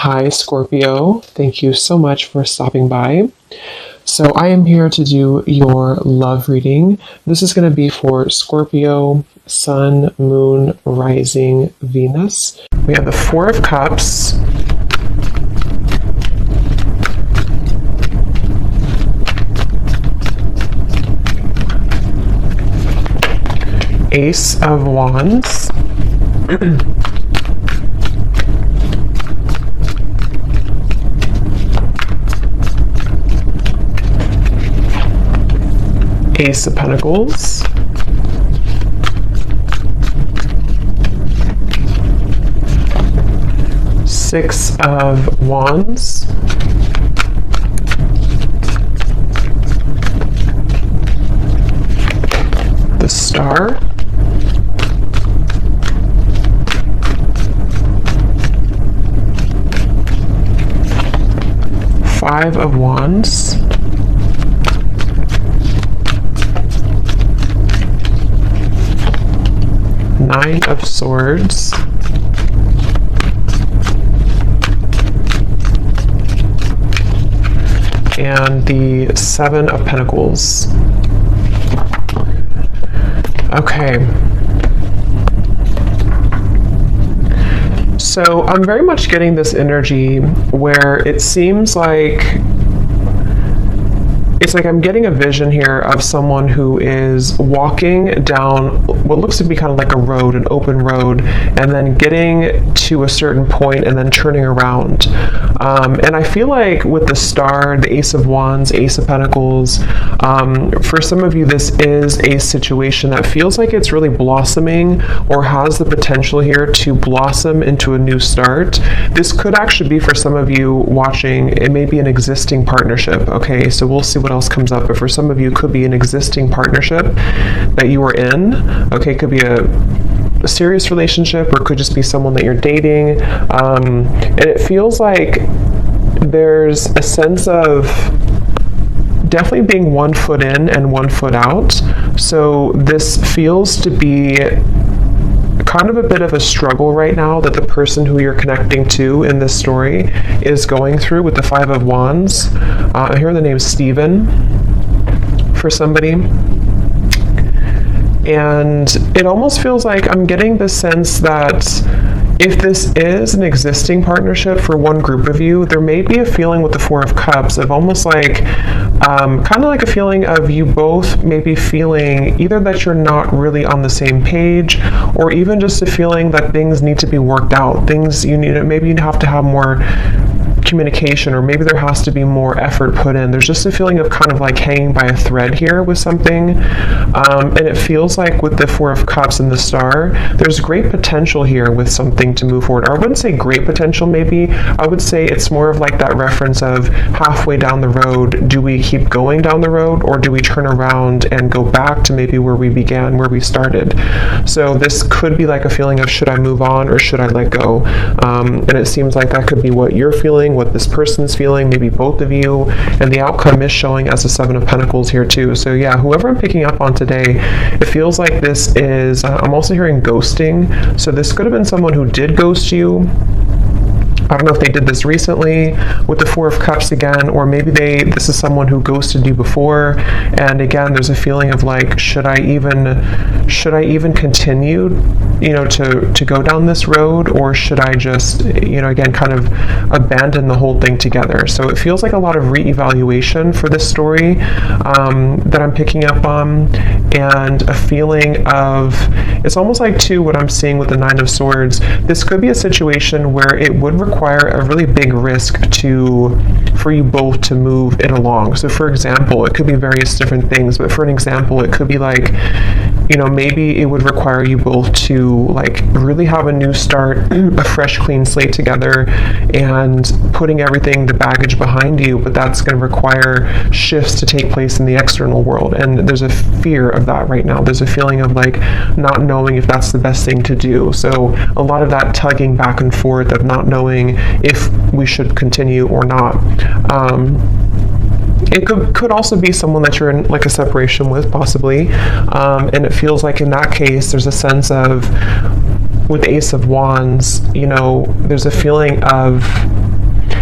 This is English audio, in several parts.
Hi, Scorpio. Thank you so much for stopping by. So I am here to do your love reading. This is going to be for Scorpio, Sun, Moon, Rising, Venus. We have the Four of Cups, Ace of Wands, Ace of Pentacles, Six of Wands, the Star, Five of Wands, Nine of Swords, and the Seven of Pentacles. Okay. So I'm very much getting this energy where it seems like I'm getting a vision here of someone who is walking down what looks to be kind of like a road, an open road, and then getting to a certain point and then turning around. And I feel like with the Star, the Ace of Wands, Ace of Pentacles, for some of you, this is a situation that feels like it's really blossoming or has the potential here to blossom into a new start. This could actually be for some of you watching, it may be an existing partnership, okay? So we'll see what else comes up, but for some of you, it could be an existing partnership that you are in, okay? It could be a serious relationship, or it could just be someone that you're dating, and it feels like there's a sense of definitely being 1 foot in and 1 foot out. So this feels to be kind of a bit of a struggle right now that the person who you're connecting to in this story is going through with the Five of Wands. I hear the name Stephen for somebody. And it almost feels like I'm getting the sense that if this is an existing partnership for one group of you, there may be a feeling with the Four of Cups of almost like, kind of like a feeling of you both maybe feeling either that you're not really on the same page, or even just a feeling that things need to be worked out. Things you need, maybe you have to have more communication, or maybe there has to be more effort put in. There's just a feeling of kind of like hanging by a thread here with something, and it feels like with the Four of Cups and the Star, there's great potential here with something to move forward. Or I wouldn't say great potential, maybe I would say it's more of like that reference of halfway down the road, do we keep going down the road, or do we turn around and go back to maybe where we began, where we started? So this could be like a feeling of, should I move on or should I let go? And it seems like that could be what you're feeling, what this person's feeling, maybe both of you, and the outcome is showing as a Seven of Pentacles here too. So yeah, whoever I'm picking up on today, it feels like this is, I'm also hearing ghosting. So this could have been someone who did ghost you. I don't know if they did this recently with the Four of Cups again, or maybe this is someone who ghosted you before, and again there's a feeling of like, should I even continue, to go down this road, or should I just, again, kind of abandon the whole thing together? So it feels like a lot of reevaluation for this story that I'm picking up on, and a feeling of, it's almost like too what I'm seeing with the Nine of Swords, this could be a situation where it would require a really big risk for you both to move it along. So for example, it could be various different things, but for an example, it could be like, maybe it would require you both to like really have a new start, a fresh clean slate together, and putting everything, the baggage behind you, but that's going to require shifts to take place in the external world. And there's a fear of that right now. There's a feeling of like not knowing if that's the best thing to do. So a lot of that tugging back and forth of not knowing if we should continue or not. It could also be someone that you're in like a separation with, possibly, and it feels like in that case there's a sense of, with the Ace of Wands, there's a feeling of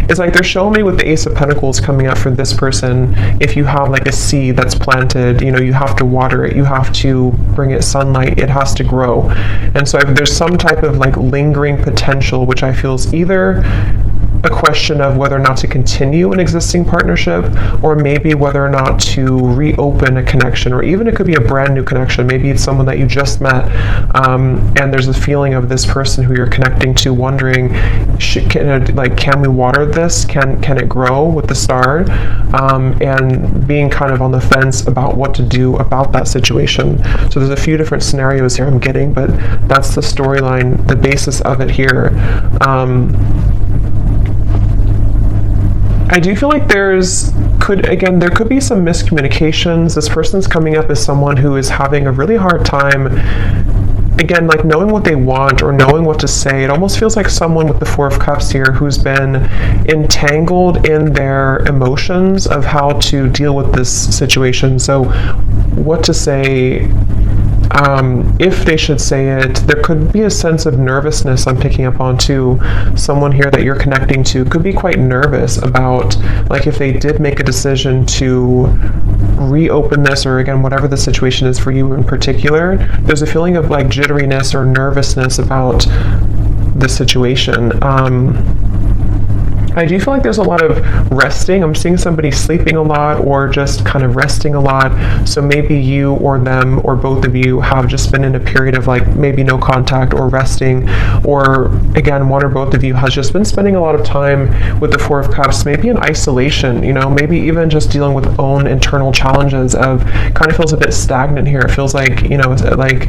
it's like they're showing me with the Ace of Pentacles coming up for this person, if you have like a seed that's planted, you have to water it, you have to bring it sunlight, it has to grow. And so if there's some type of like lingering potential, which I feel is either a question of whether or not to continue an existing partnership, or maybe whether or not to reopen a connection, or even it could be a brand new connection. Maybe it's someone that you just met, and there's a feeling of this person who you're connecting to wondering, can we water this? Can it grow with the star? And being kind of on the fence about what to do about that situation. So there's a few different scenarios here I'm getting, but that's the storyline, the basis of it here. I do feel like there could be some miscommunications. This person's coming up as someone who is having a really hard time, again, like knowing what they want or knowing what to say. It almost feels like someone with the Four of Cups here who's been entangled in their emotions of how to deal with this situation. So what to say, if they should say it. There could be a sense of nervousness I'm picking up on too. Someone here that you're connecting to could be quite nervous about, like, if they did make a decision to reopen this, or again, whatever the situation is for you in particular, there's a feeling of like jitteriness or nervousness about the situation. I do feel like there's a lot of resting. I'm seeing somebody sleeping a lot or just kind of resting a lot. So maybe you or them or both of you have just been in a period of like maybe no contact or resting, or again, one or both of you has just been spending a lot of time with the Four of Cups, maybe in isolation, maybe even just dealing with own internal challenges of kind of feels a bit stagnant here. It feels like, like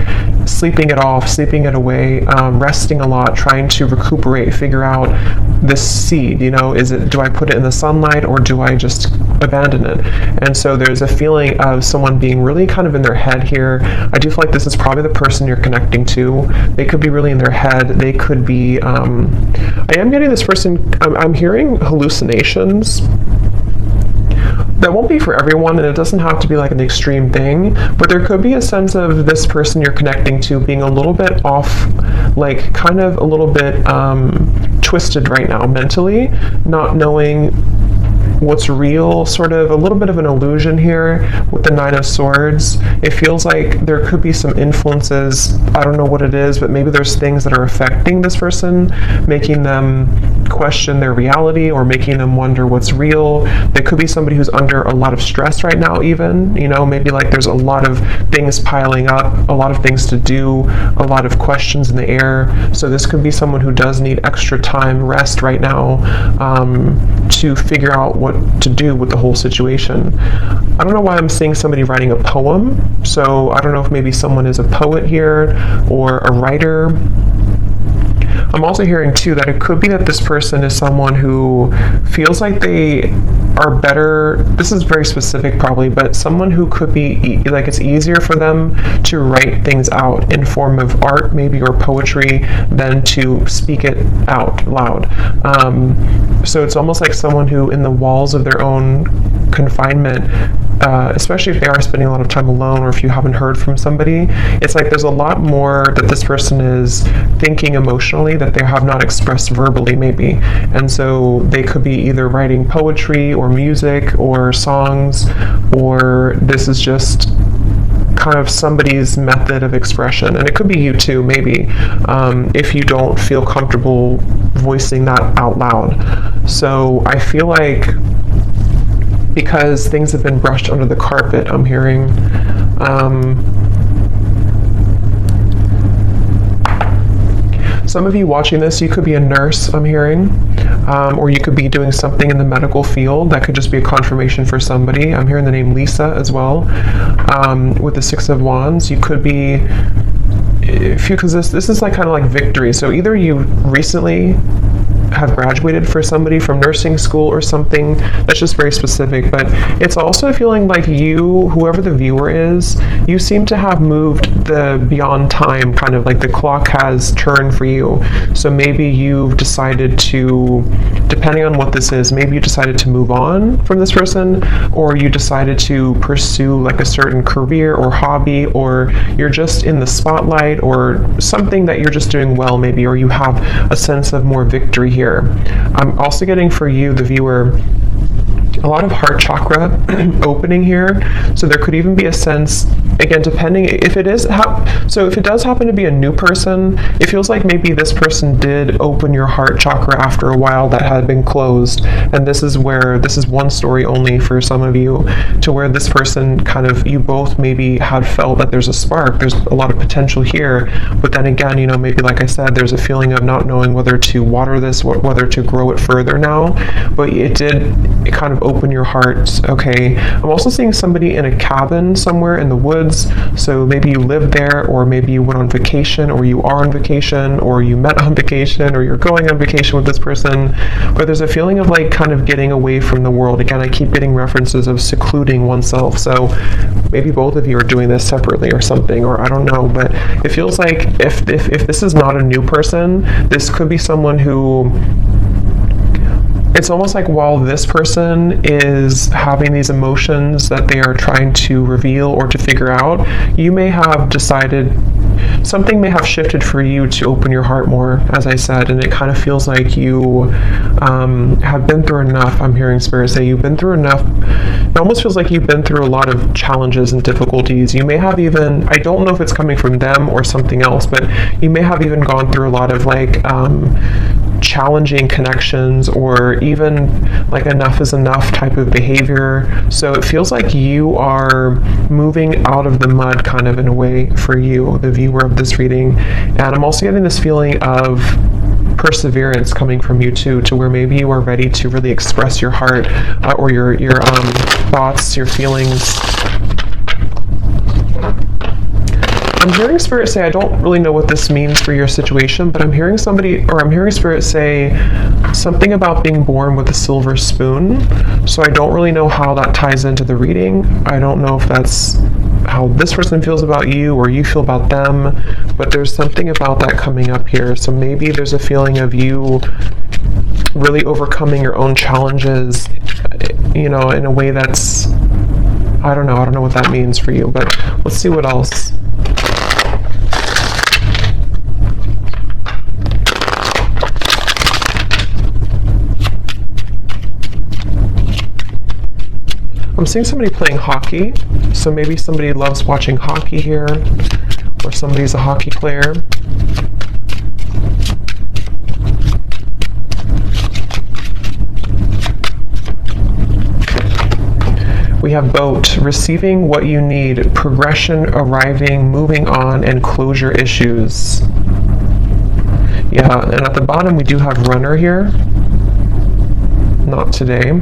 sleeping it off, sleeping it away, resting a lot, trying to recuperate, figure out this seed, do I put it in the sunlight or do I just abandon it? And so there's a feeling of someone being really kind of in their head here. I do feel like this is probably the person you're connecting to. They could be really in their head. They could be, I am getting this person, I'm hearing hallucinations. That won't be for everyone, and it doesn't have to be like an extreme thing, but there could be a sense of this person you're connecting to being a little bit off, like kind of a little bit twisted right now mentally, not knowing what's real, sort of a little bit of an illusion here with the Nine of Swords. It feels like there could be some influences, I don't know what it is, but maybe there's things that are affecting this person, making them question their reality or making them wonder what's real. There could be somebody who's under a lot of stress right now even, maybe like there's a lot of things piling up, a lot of things to do, a lot of questions in the air. So this could be someone who does need extra time, rest right now, to figure out what to do with the whole situation. I don't know why I'm seeing somebody writing a poem, so I don't know if maybe someone is a poet here or a writer. I'm also hearing too that it could be that this person is someone who feels like they are better, this is very specific probably, but someone who could be like it's easier for them to write things out in form of art maybe or poetry than to speak it out loud. So it's almost like someone who in the walls of their own confinement, especially if they are spending a lot of time alone or if you haven't heard from somebody, it's like there's a lot more that this person is thinking emotionally that they have not expressed verbally maybe. And so they could be either writing poetry or music or songs, or this is just kind of somebody's method of expression. And it could be you too, maybe, if you don't feel comfortable voicing that out loud. So I feel like because things have been brushed under the carpet, I'm hearing, some of you watching this, you could be a nurse, I'm hearing, or you could be doing something in the medical field. That could just be a confirmation for somebody. I'm hearing the name Lisa as well, with the Six of Wands. You could be, because this is like kind of like victory. So either you recently have graduated for somebody from nursing school or something that's just very specific, but it's also feeling like you, whoever the viewer is, you seem to have moved the beyond time, kind of like the clock has turned for you. So maybe you've decided to depending on what this is, maybe you decided to move on from this person, or you decided to pursue like a certain career or hobby, or you're just in the spotlight, or something that you're just doing well maybe, or you have a sense of more victory here. I'm also getting for you, the viewer, a lot of heart chakra opening here. So there could even be a sense, again, depending if it is, so if it does happen to be a new person, it feels like maybe this person did open your heart chakra after a while that had been closed. And this is one story only for some of you, to where this person kind of, you both maybe had felt that there's a spark, there's a lot of potential here. But then again, maybe like I said, there's a feeling of not knowing whether to water this, whether to grow it further now. But it kind of open your heart. Okay. I'm also seeing somebody in a cabin somewhere in the woods. So maybe you live there, or maybe you went on vacation, or you are on vacation, or you met on vacation, or you're going on vacation with this person. But there's a feeling of like kind of getting away from the world. Again, I keep getting references of secluding oneself. So maybe both of you are doing this separately or something, or I don't know. But it feels like if this is not a new person, this could be someone who, it's almost like while this person is having these emotions that they are trying to reveal or to figure out, you may have decided, something may have shifted for you to open your heart more, as I said, and it kind of feels like you have been through enough. I'm hearing Spirit say you've been through enough. It almost feels like you've been through a lot of challenges and difficulties. You may have even, I don't know if it's coming from them or something else, but you may have even gone through a lot of like challenging connections, or even like enough is enough type of behavior. So it feels like you are moving out of the mud kind of in a way for you, the viewer of this reading. And I'm also getting this feeling of perseverance coming from you too, to where maybe you are ready to really express your heart, or your thoughts, your feelings. I'm hearing Spirit say, I don't really know what this means for your situation, but I'm hearing Spirit say something about being born with a silver spoon. So I don't really know how that ties into the reading. I don't know if that's how this person feels about you or you feel about them, but there's something about that coming up here. So maybe there's a feeling of you really overcoming your own challenges, in a way that's, I don't know what that means for you, but let's see what else. I'm seeing somebody playing hockey, so maybe somebody loves watching hockey here, or somebody's a hockey player. We have boat, receiving what you need, progression, arriving, moving on, and closure issues. Yeah, and at the bottom we do have runner here. Not today.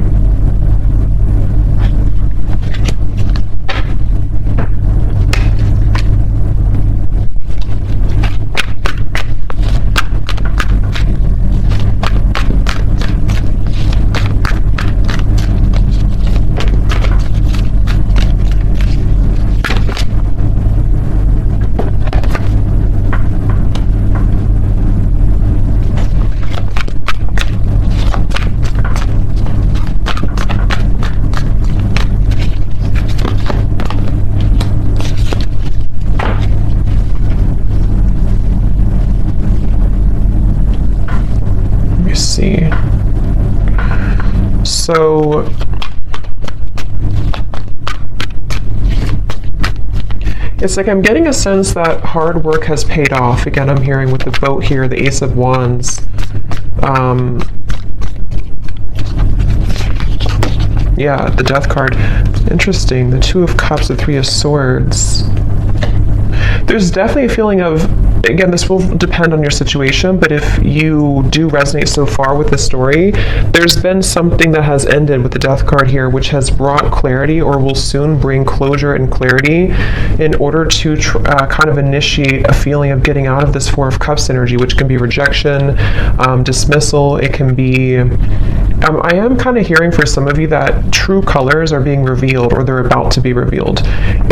So it's like I'm getting a sense that hard work has paid off. Again, I'm hearing with the boat here, the Ace of Wands. Yeah, the Death card. Interesting. The Two of Cups, the Three of Swords. There's definitely a feeling of, again, this will depend on your situation, but if you do resonate so far with the story, there's been something that has ended with the Death card here, which has brought clarity, or will soon bring closure and clarity, in order to kind of initiate a feeling of getting out of this Four of Cups energy, which can be rejection, dismissal. It can be I am kind of hearing for some of you that true colors are being revealed, or they're about to be revealed.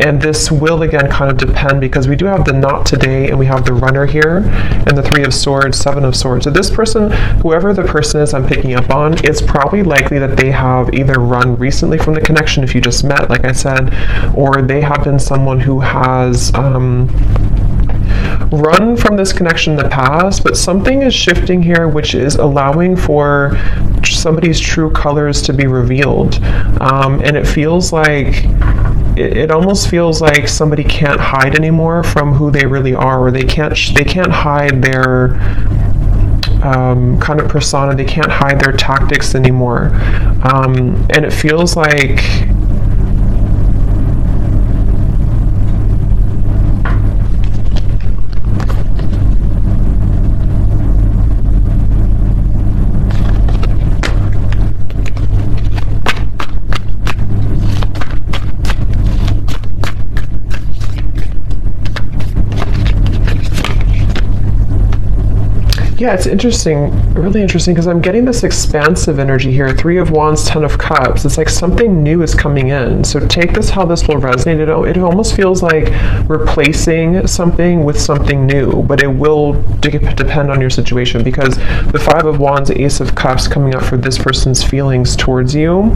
And this will again kind of depend, because we do have the not today and we have the runner here and the 3 of swords, 7 of swords. So this person, whoever the person is I'm picking up on, it's probably likely that they have either run recently from the connection if you just met, like I said, or they have been someone who has run from this connection in the past, but something is shifting here which is allowing for somebody's true colors to be revealed. And it feels like it almost feels like somebody can't hide anymore from who they really are, or they can't hide their kind of persona. They can't hide their tactics anymore. And it feels like yeah, it's interesting, really interesting, because I'm getting this expansive energy here. 3 of Wands, 10 of Cups. It's like something new is coming in. So take this how this will resonate. It almost feels like replacing something with something new, but it will depend on your situation, because the 5 of Wands, Ace of Cups coming up for this person's feelings towards you.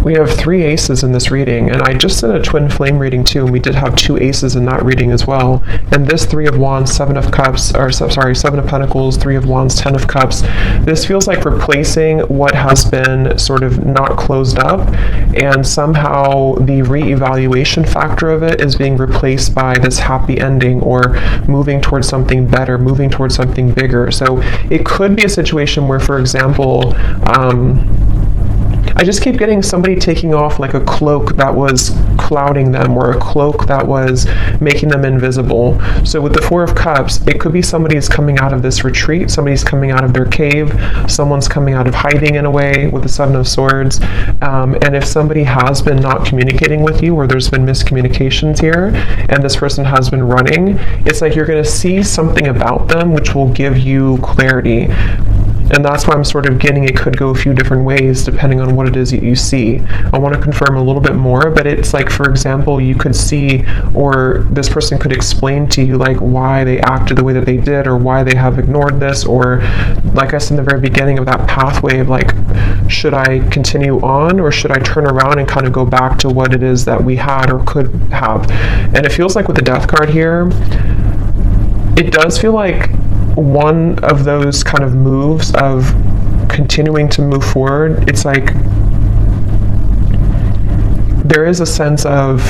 We have 3 aces in this reading, and I just did a twin flame reading too, and we did have 2 aces in that reading as well. And this 3 of Wands, 7 of Cups, or sorry, 7 of Pentacles, 3 of Wands, 10 of Cups. This feels like replacing what has been sort of not closed up, and somehow the re-evaluation factor of it is being replaced by this happy ending, or moving towards something better, moving towards something bigger. So it could be a situation where, for example, I just keep getting somebody taking off like a cloak that was clouding them, or a cloak that was making them invisible. So with the 4 of Cups, it could be somebody's coming out of this retreat, somebody's coming out of their cave, someone's coming out of hiding in a way with the 7 of Swords. And if somebody has been not communicating with you, or there's been miscommunications here, and this person has been running, it's like you're going to see something about them which will give you clarity. And that's why I'm sort of getting it could go a few different ways depending on what it is that you see. I want to confirm a little bit more, but it's like, for example, you could see, or this person could explain to you like why they acted the way that they did, or why they have ignored this, or like I said in the very beginning of that pathway of like, should I continue on, or should I turn around and kind of go back to what it is that we had or could have. And it feels like with the Death card here, it does feel like one of those kind of moves of continuing to move forward. It's like there is a sense of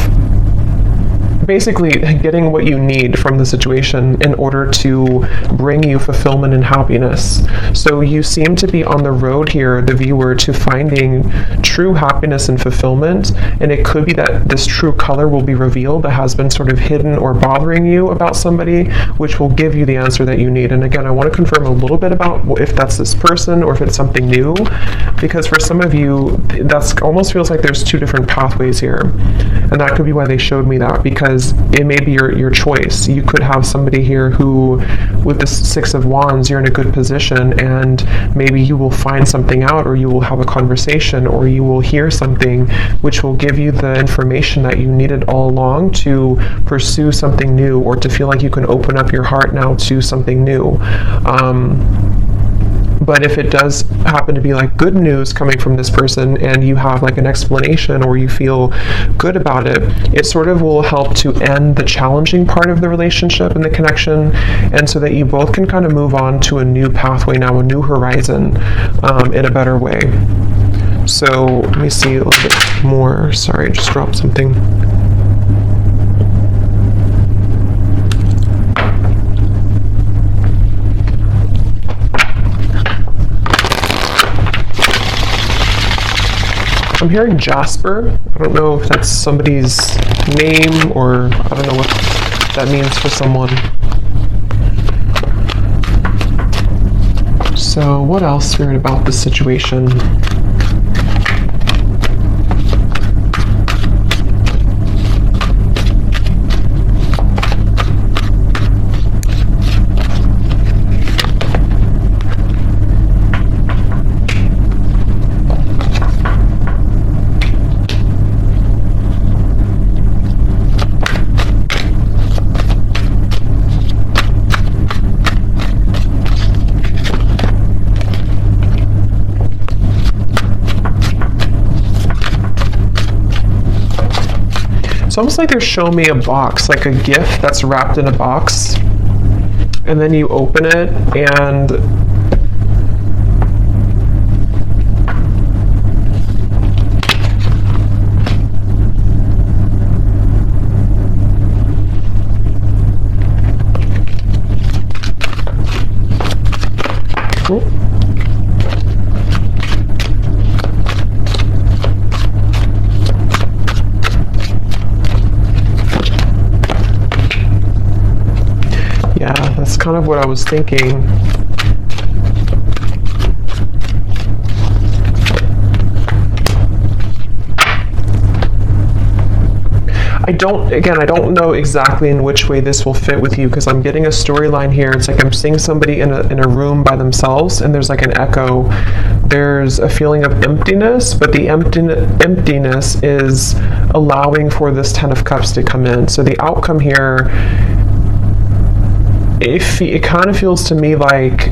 basically getting what you need from the situation in order to bring you fulfillment and happiness. So you seem to be on the road here, the viewer, to finding true happiness and fulfillment, and it could be that this true color will be revealed that has been sort of hidden or bothering you about somebody, which will give you the answer that you need. And again, I want to confirm a little bit about if that's this person or if it's something new, because for some of you, that's almost feels like there's 2 different pathways here, and that could be why they showed me that, because it may be your choice. You could have somebody here who, with the 6 of Wands, you're in a good position, and maybe you will find something out, or you will have a conversation, or you will hear something which will give you the information that you needed all along to pursue something new, or to feel like you can open up your heart now to something new. But if it does happen to be like good news coming from this person, and you have like an explanation, or you feel good about it, it sort of will help to end the challenging part of the relationship and the connection, and so that you both can kind of move on to a new pathway now, a new horizon, in a better way. So let me see a little bit more. Sorry, I just dropped something. I'm hearing Jasper. I don't know if that's somebody's name, or I don't know what that means for someone. So what else, Spirit, about this situation? It's almost like they're showing me a box, like a gift that's wrapped in a box, and then you open it and yeah, that's kind of what I was thinking. I don't know exactly in which way this will fit with you, because I'm getting a storyline here. It's like I'm seeing somebody in a room by themselves, and there's like an echo. There's a feeling of emptiness, but the emptiness is allowing for this Ten of Cups to come in. So the outcome here, it kind of feels to me like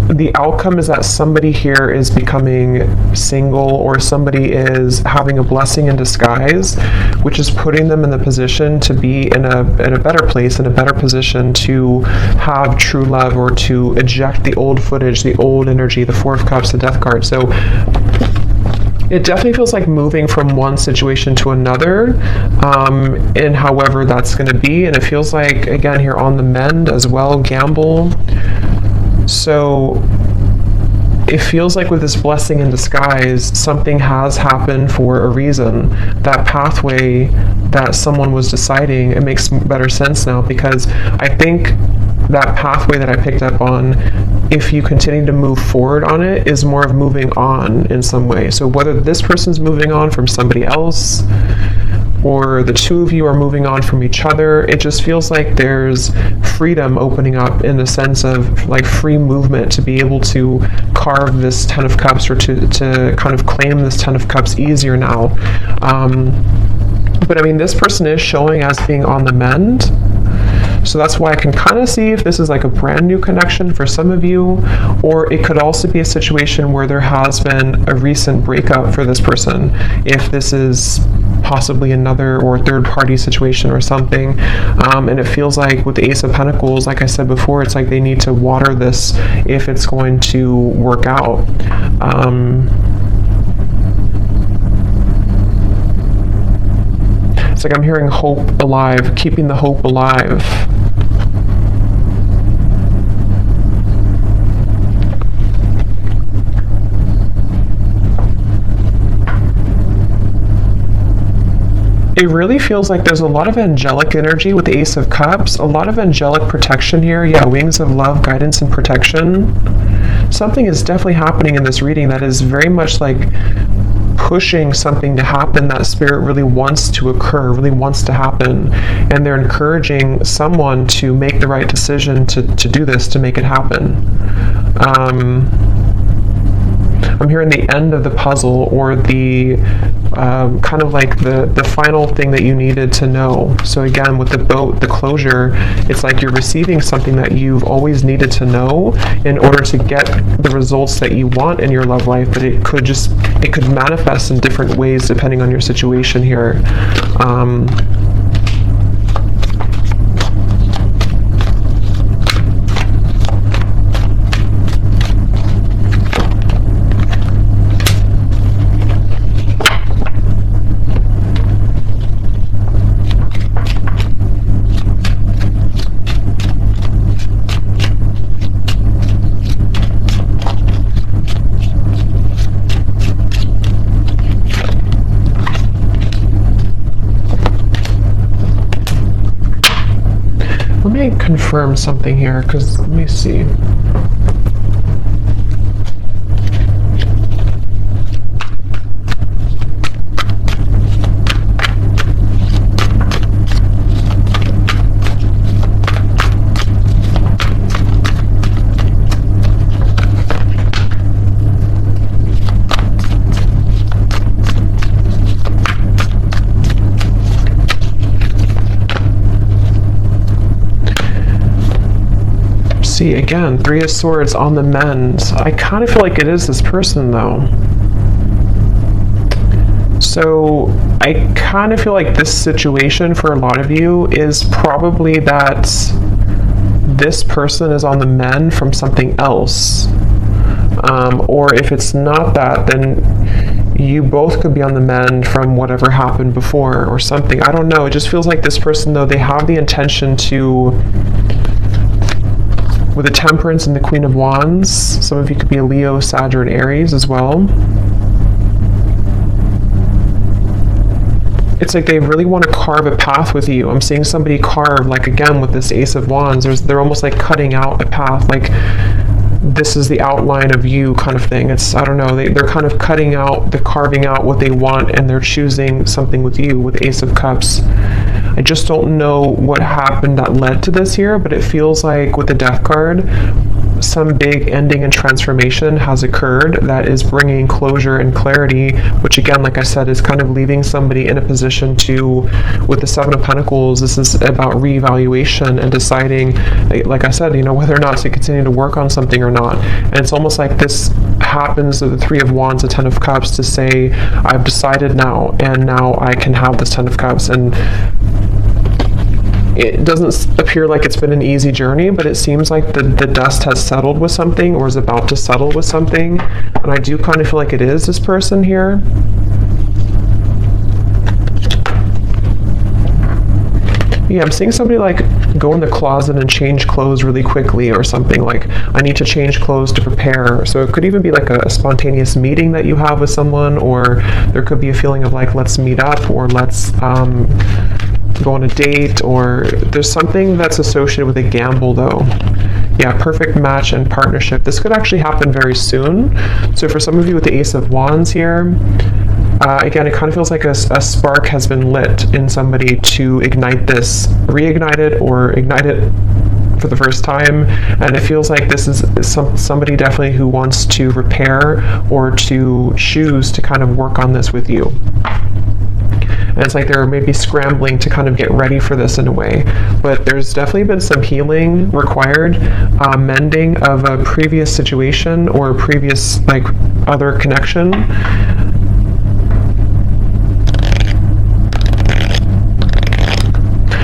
the outcome is that somebody here is becoming single, or somebody is having a blessing in disguise, which is putting them in the position to be in a better place, in a better position to have true love, or to eject the old footage, the old energy, the Four of Cups, the Death card. So it definitely feels like moving from one situation to another, and however that's going to be. And it feels like, again, here on the mend as well, gamble. So it feels like with this blessing in disguise, something has happened for a reason. That pathway that someone was deciding, it makes better sense now, because I think that pathway that I picked up on, if you continue to move forward on it, is more of moving on in some way. So whether this person's moving on from somebody else, or the two of you are moving on from each other, it just feels like there's freedom opening up, in the sense of like free movement to be able to carve this Ten of Cups, or to kind of claim this Ten of Cups easier now. But I mean, this person is showing as being on the mend. So that's why I can kind of see if this is like a brand new connection for some of you, or it could also be a situation where there has been a recent breakup for this person, if this is possibly another or third party situation or something. And it feels like with the Ace of Pentacles, like I said before, it's like they need to water this if it's going to work out. It's like I'm hearing hope alive, keeping the hope alive. It really feels like there's a lot of angelic energy with the Ace of Cups, a lot of angelic protection here. Yeah, wings of love, guidance, and protection. Something is definitely happening in this reading that is very much like pushing something to happen that Spirit really wants to occur, really wants to happen. And they're encouraging someone to make the right decision to do this, to make it happen. I'm hearing the end of the puzzle, or the kind of like the final thing that you needed to know. So again, with the boat, the closure, it's like you're receiving something that you've always needed to know in order to get the results that you want in your love life, but it could manifest in different ways depending on your situation here. Confirm something here, because let me see. See, again, Three of Swords on the mend. I kind of feel like it is this person, though. So I kind of feel like this situation for a lot of you is probably that this person is on the mend from something else. Or if it's not that, then you both could be on the mend from whatever happened before or something. I don't know. It just feels like this person, though, they have the intention to, with the Temperance and the Queen of Wands, some of you could be a Leo, Sag, or an Aries as well. It's like they really want to carve a path with you. I'm seeing somebody carve, like, again, with this Ace of Wands, they're almost like cutting out a path, like this is the outline of you kind of thing. It's, I don't know, they're kind of carving out what they want, and they're choosing something with you, with Ace of Cups. I just don't know what happened that led to this here, but it feels like with the Death card, some big ending and transformation has occurred that is bringing closure and clarity, which again, like I said, is kind of leaving somebody in a position to, with the Seven of Pentacles, this is about reevaluation and deciding, like I said, whether or not to continue to work on something or not. And it's almost like this happens with the Three of Wands, the Ten of Cups, to say, I've decided now, and now I can have this Ten of Cups. And it doesn't appear like it's been an easy journey, but it seems like the dust has settled with something, or is about to settle with something. And I do kind of feel like it is this person here. Yeah, I'm seeing somebody like go in the closet and change clothes really quickly or something, like I need to change clothes to prepare. So it could even be like a spontaneous meeting that you have with someone, or there could be a feeling of like, let's meet up, or let's go on a date, or there's something that's associated with a gamble though. Yeah, perfect match and partnership. This could actually happen very soon. So for some of you with the Ace of Wands here, again, it kind of feels like a spark has been lit in somebody to ignite this, reignite it, or ignite it for the first time. And it feels like this is somebody definitely who wants to repair or to choose to kind of work on this with you. And it's like they're maybe scrambling to kind of get ready for this in a way. But there's definitely been some healing required, mending of a previous situation or a previous like other connection.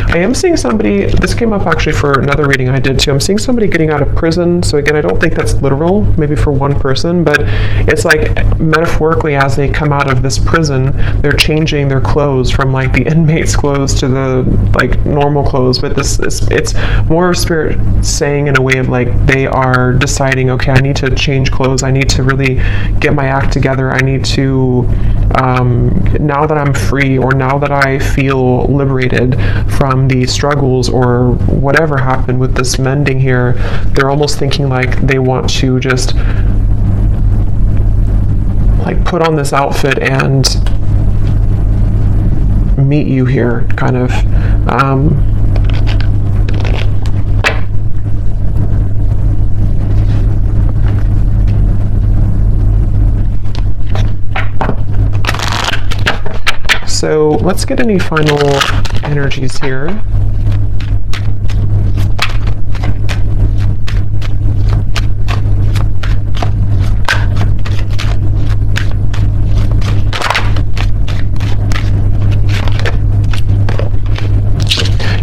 I am seeing somebody, this came up actually for another reading I did too, I'm seeing somebody getting out of prison. So again, I don't think that's literal, maybe for one person, but it's like metaphorically, as they come out of this prison, they're changing their clothes from like the inmate's clothes to the like normal clothes. But it's more spirit saying in a way of like, they are deciding, okay, I need to change clothes, I need to really get my act together, I need to, now that I'm free, or now that I feel liberated from the struggles or whatever happened with this mending here, they're almost thinking like they want to just like put on this outfit and meet you here, kind of. So let's get any final energies here.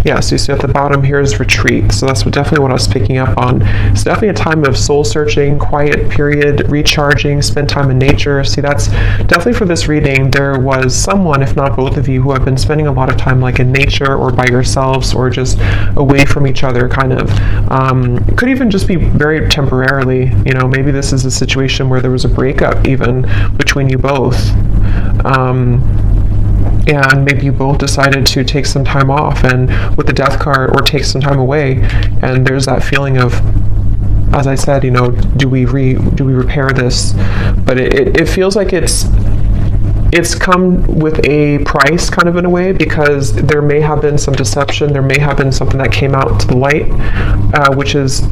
Yeah, so you see at the bottom here is retreat. So that's definitely what I was picking up on. It's definitely a time of soul searching, quiet period, recharging, spend time in nature. See, that's definitely for this reading. There was someone, if not both of you, who have been spending a lot of time like in nature or by yourselves or just away from each other, kind of. It could even just be very temporarily. Maybe this is a situation where there was a breakup even between you both. And maybe you both decided to take some time off, and with the Death card, or take some time away, and there's that feeling of, as I said, do we repair this? But it feels like it's come with a price, kind of, in a way, because there may have been some deception, there may have been something that came out to the light, which is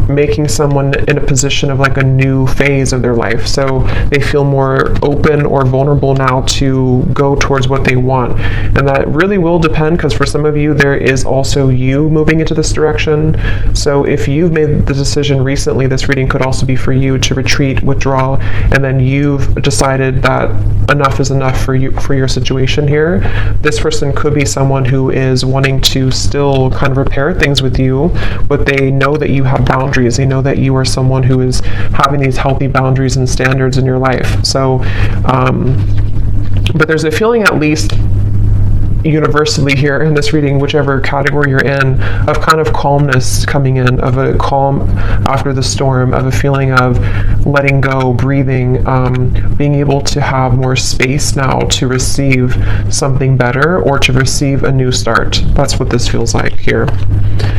making someone in a position of like a new phase of their life. So they feel more open or vulnerable now to go towards what they want. And that really will depend, because for some of you, there is also you moving into this direction. So if you've made the decision recently, this reading could also be for you to retreat, withdraw, and then you've decided that enough is enough for you, for your situation here. This person could be someone who is wanting to still kind of repair things with you, but they know that you have boundaries. They know that you are someone who is having these healthy boundaries and standards in your life. So, but there's a feeling, at least universally here in this reading, whichever category you're in, of kind of calmness coming in, of a calm after the storm, of a feeling of letting go, breathing, being able to have more space now to receive something better or to receive a new start. That's what this feels like here.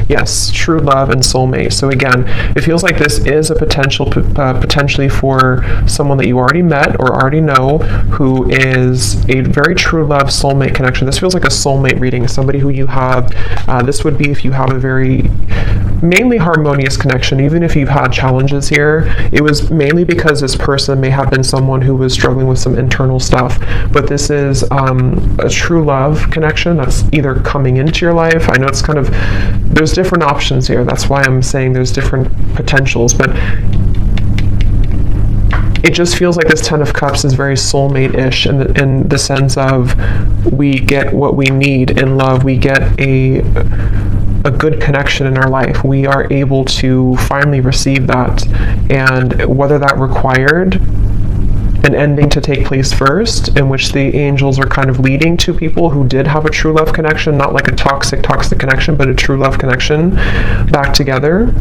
Yes, true love and soulmate. So again, it feels like this is a potentially for someone that you already met or already know, who is a very true love soulmate connection. This feels like a soulmate reading, somebody who you have, this would be if you have a very mainly harmonious connection. Even if you've had challenges here, it was mainly because this person may have been someone who was struggling with some internal stuff, but this is a true love connection that's either coming into your life. I know it's kind of, there's different options here, that's why I'm saying there's different potentials, but it just feels like this Ten of Cups is very soulmate-ish in the sense of we get what we need in love. We get a good connection in our life. We are able to finally receive that. And whether that required an ending to take place first, in which the angels are kind of leading to people who did have a true love connection, not like a toxic connection, but a true love connection back together.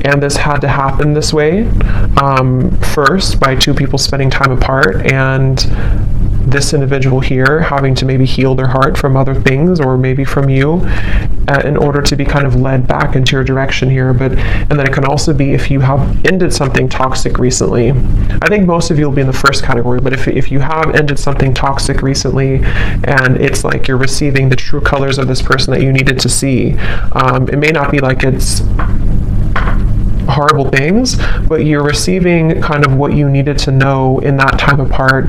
And this had to happen this way, first by two people spending time apart, and this individual here having to maybe heal their heart from other things, or maybe from you, in order to be kind of led back into your direction here. And then it can also be if you have ended something toxic recently. I think most of you will be in the first category, but if you have ended something toxic recently, and it's like you're receiving the true colors of this person that you needed to see, it may not be like it's horrible things, but you're receiving kind of what you needed to know in that time apart,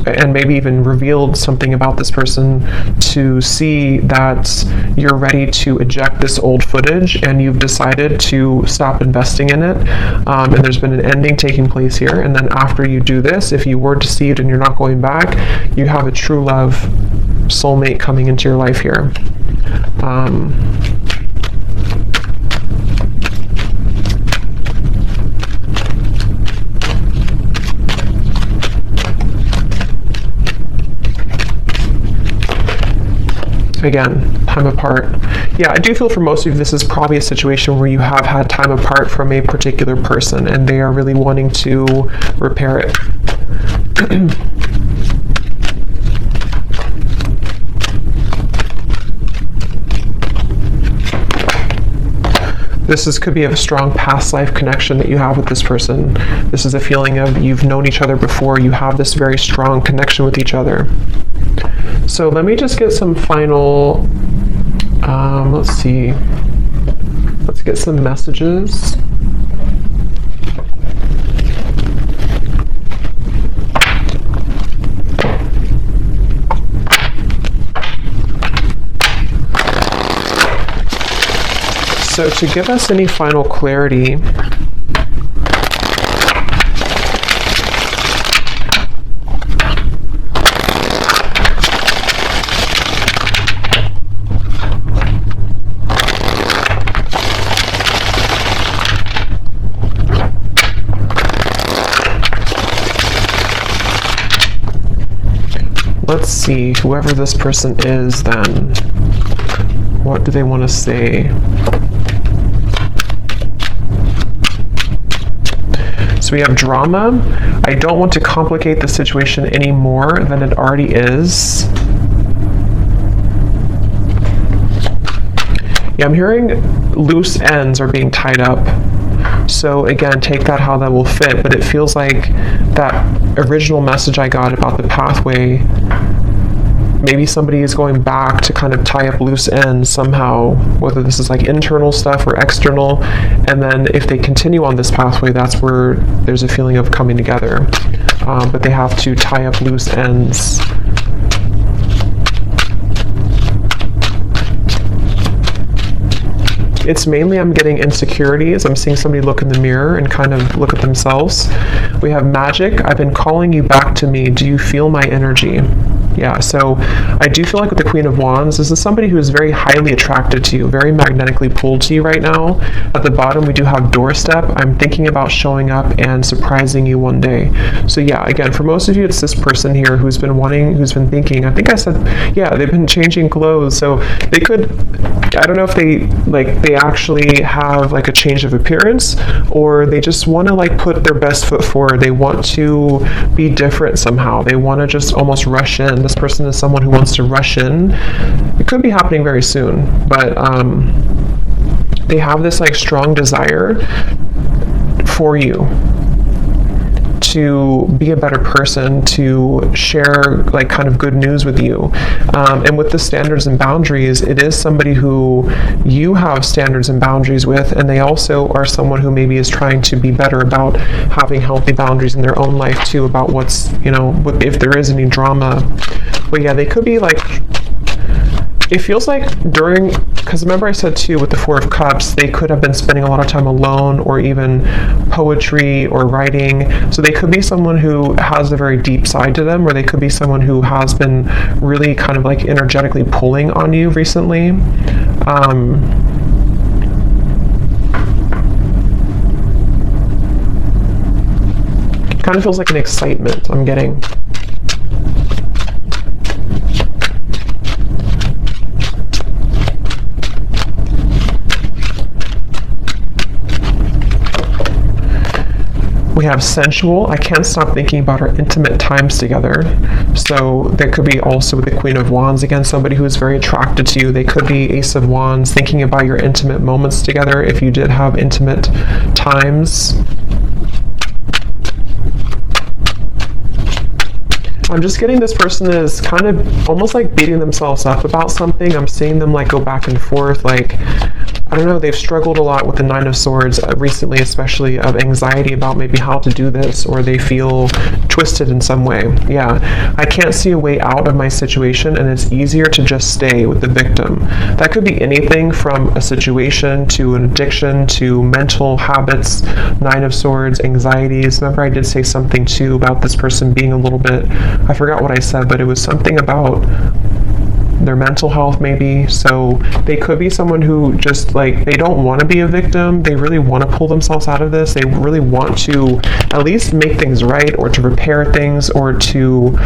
and maybe even revealed something about this person to see that you're ready to eject this old footage, and you've decided to stop investing in it, and there's been an ending taking place here. And then after you do this, if you were deceived and you're not going back, you have a true love soulmate coming into your life here. Again, time apart. Yeah, I do feel for most of you, this is probably a situation where you have had time apart from a particular person, and they are really wanting to repair it. This could be a strong past life connection that you have with this person. This is a feeling of you've known each other before, you have this very strong connection with each other. So let me just get some final, let's see, let's get some messages. So to give us any final clarity, let's see, whoever this person is then, what do they want to say? So we have drama. I don't want to complicate the situation any more than it already is. Yeah, I'm hearing loose ends are being tied up. So again, take that how that will fit, but it feels like that original message I got about the pathway, maybe somebody is going back to kind of tie up loose ends somehow, whether this is like internal stuff or external, and then if they continue on this pathway, that's where there's a feeling of coming together, but they have to tie up loose ends. It's mainly, I'm getting insecurities. I'm seeing somebody look in the mirror and kind of look at themselves. We have magic. I've been calling you back to me. Do you feel my energy? Yeah, so I do feel like with the Queen of Wands, this is somebody who is very highly attracted to you, very magnetically pulled to you right now. At the bottom, we do have doorstep. I'm thinking about showing up and surprising you one day. So yeah, again, for most of you, it's this person here who's been thinking, I think I said, yeah, they've been changing clothes. So they could, I don't know if they actually have like a change of appearance, or they just want to like put their best foot forward. They want to be different somehow. They want to just almost rush in. This person is someone who wants to rush in. It could be happening very soon, but they have this like strong desire for you to be a better person, to share like kind of good news with you. And with the standards and boundaries, it is somebody who you have standards and boundaries with, and they also are someone who maybe is trying to be better about having healthy boundaries in their own life too, about what's, if there is any drama. But yeah, they could be like, it feels like because remember I said too with the Four of Cups, they could have been spending a lot of time alone, or even poetry or writing. So they could be someone who has a very deep side to them, or they could be someone who has been really kind of like energetically pulling on you recently. Kind of feels like an excitement I'm getting. We have sensual. I can't stop thinking about our intimate times together. So that could be also with the Queen of Wands. Again, somebody who is very attracted to you. They could be Ace of Wands, thinking about your intimate moments together if you did have intimate times. I'm just getting this person is kind of almost like beating themselves up about something. I'm seeing them like go back and forth, like, I don't know, they've struggled a lot with the Nine of Swords recently, especially of anxiety about maybe how to do this, or they feel twisted in some way. Yeah, I can't see a way out of my situation, and it's easier to just stay with the victim. That could be anything from a situation to an addiction to mental habits, Nine of Swords, anxieties. Remember I did say something too about this person being a little bit, I forgot what I said, but it was something about their mental health maybe. So they could be someone who just like, they don't want to be a victim. They really want to pull themselves out of this. They really want to at least make things right, or to repair things, or to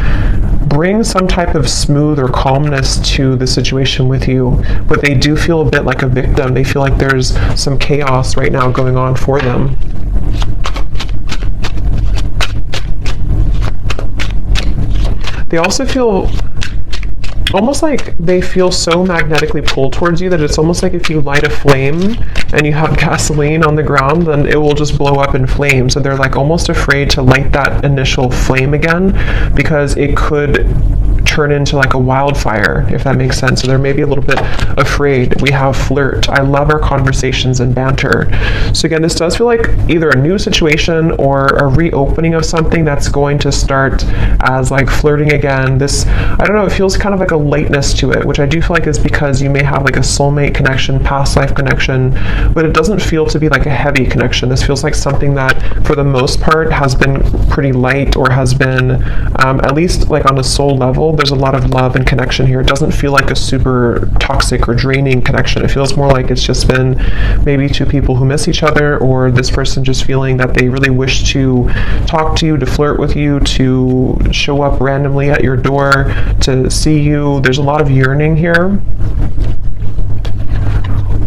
bring some type of smooth or calmness to the situation with you. But they do feel a bit like a victim. They feel like there's some chaos right now going on for them. They also feel almost like they feel so magnetically pulled towards you that it's almost like if you light a flame and you have gasoline on the ground, then it will just blow up in flames. So they're like almost afraid to light that initial flame again, because it could turn into like a wildfire, if that makes sense. So they're maybe a little bit afraid. We have flirt. I love our conversations and banter. So again, this does feel like either a new situation or a reopening of something that's going to start as like flirting again. This, I don't know, it feels kind of like a lightness to it, which I do feel like is because you may have like a soulmate connection, past life connection, but it doesn't feel to be like a heavy connection. This feels like something that for the most part has been pretty light, or has been at least like on a soul level, there's a lot of love and connection here. It doesn't feel like a super toxic or draining connection. It feels more like it's just been maybe two people who miss each other, or this person just feeling that they really wish to talk to you, to flirt with you, to show up randomly at your door, to see you. There's a lot of yearning here.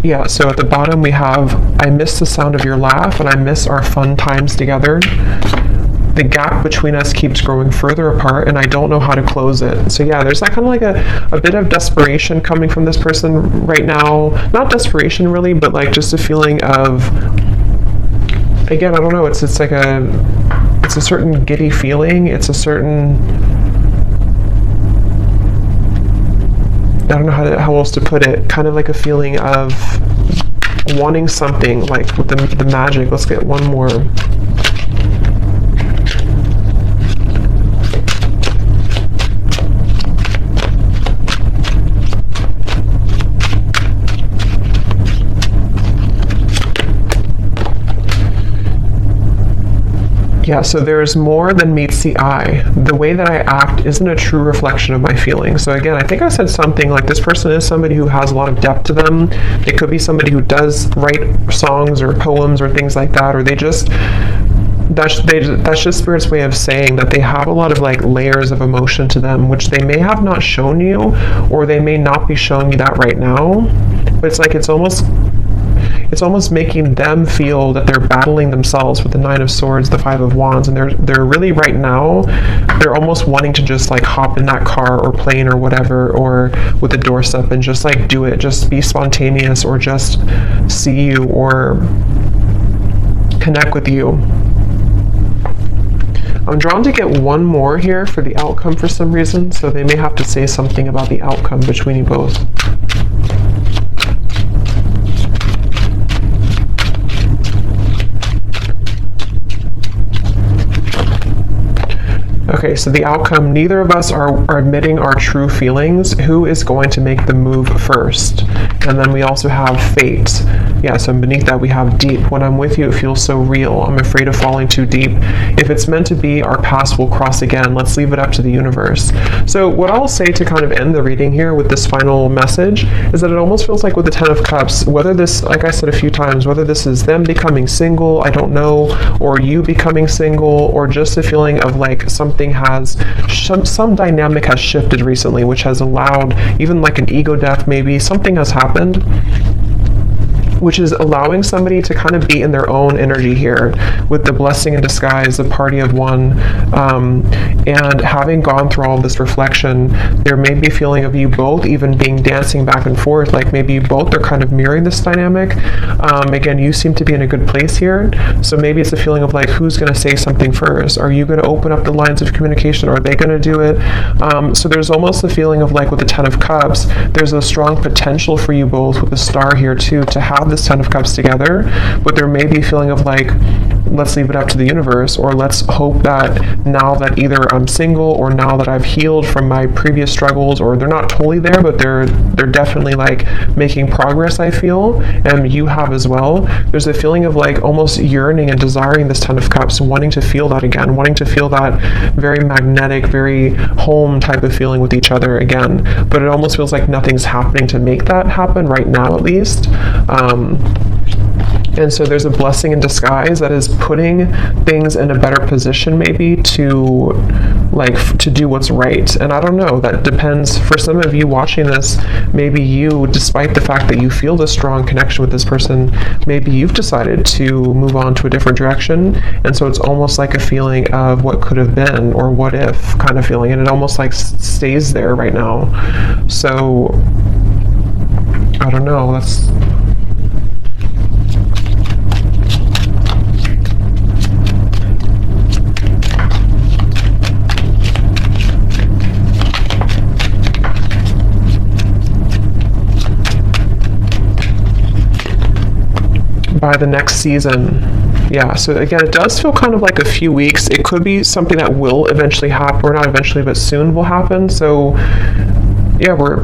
Yeah, so at the bottom we have, I miss the sound of your laugh, and I miss our fun times together. The gap between us keeps growing further apart, and I don't know how to close it. So yeah, there's that kind of like a bit of desperation coming from this person right now. Not desperation really, but like just a feeling of, again, I don't know, it's like it's a certain giddy feeling. It's a certain, I don't know how else to put it, kind of like a feeling of wanting something, like with the magic. Let's get one more. Yeah, so there's more than meets the eye. The way that I act isn't a true reflection of my feelings. So again, I think I said something like this person is somebody who has a lot of depth to them. It could be somebody who does write songs or poems or things like that, or that's just Spirit's way of saying that they have a lot of like layers of emotion to them, which they may have not shown you, or they may not be showing you that right now. But it's like it's almost making them feel that they're battling themselves with the Nine of Swords, the Five of Wands, and they're really right now, they're almost wanting to just like hop in that car or plane or whatever, or with the doorstep and just like do it, just be spontaneous, or just see you or connect with you. I'm drawn to get one more here for the outcome for some reason, so they may have to say something about the outcome between you both. Okay, so the outcome, neither of us are admitting our true feelings. Who is going to make the move first? And then we also have fate. Yeah, so beneath that we have deep. When I'm with you, it feels so real. I'm afraid of falling too deep. If it's meant to be, our paths will cross again. Let's leave it up to the universe. So what I'll say to kind of end the reading here with this final message is that it almost feels like with the Ten of Cups, whether this, like I said a few times, whether this is them becoming single, I don't know, or you becoming single, or just a feeling of like something has, some dynamic has shifted recently, which has allowed even like an ego death, maybe something has happened, which is allowing somebody to kind of be in their own energy here with the blessing in disguise, the party of one, and having gone through all this reflection, there may be a feeling of you both even being dancing back and forth, like maybe you both are kind of mirroring this dynamic. Again, you seem to be in a good place here, so maybe it's a feeling of like, who's going to say something first? Are you going to open up the lines of communication, or are they going to do it? So there's almost a feeling of like with the Ten of Cups, there's a strong potential for you both with the Star here too, to have this Ten of Cups together, but there may be a feeling of like, let's leave it up to the universe, or let's hope that now that either I'm single, or now that I've healed from my previous struggles, or they're not totally there, but they're definitely like making progress, I feel, and you have as well. There's a feeling of like almost yearning and desiring this Ten of Cups, wanting to feel that again, wanting to feel that very magnetic, very home type of feeling with each other again, but it almost feels like nothing's happening to make that happen right now, at least. And so there's a blessing in disguise that is putting things in a better position, maybe to do what's right. And I don't know, that depends. For some of you watching this, maybe you, despite the fact that you feel this strong connection with this person, maybe you've decided to move on to a different direction. And so it's almost like a feeling of what could have been, or what if kind of feeling. And it almost like stays there right now. So I don't know, that's... by the next season. Yeah, so again, it does feel kind of like a few weeks. It could be something that will eventually happen, or not eventually, but soon will happen. So yeah, we're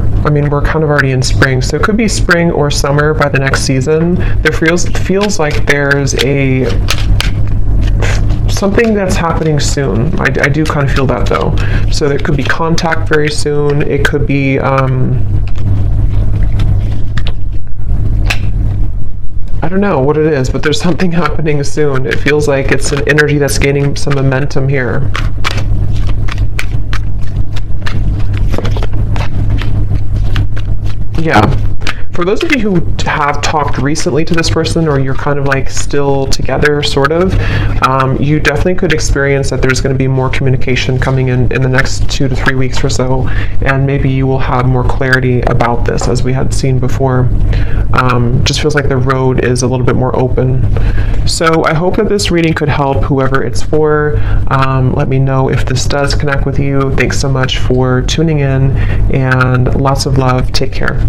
kind of already in spring, so it could be spring or summer by the next season. There feels like there's something that's happening soon. I do kind of feel that though. So there could be contact very soon. It could be I don't know what it is, but there's something happening soon. It feels like it's an energy that's gaining some momentum here. Yeah. For those of you who have talked recently to this person, or you're kind of like still together, sort of, you definitely could experience that there's going to be more communication coming in the next 2 to 3 weeks or so, and maybe you will have more clarity about this, as we had seen before. Just feels like the road is a little bit more open. So I hope that this reading could help whoever it's for. Let me know if this does connect with you. Thanks so much for tuning in, and lots of love. Take care.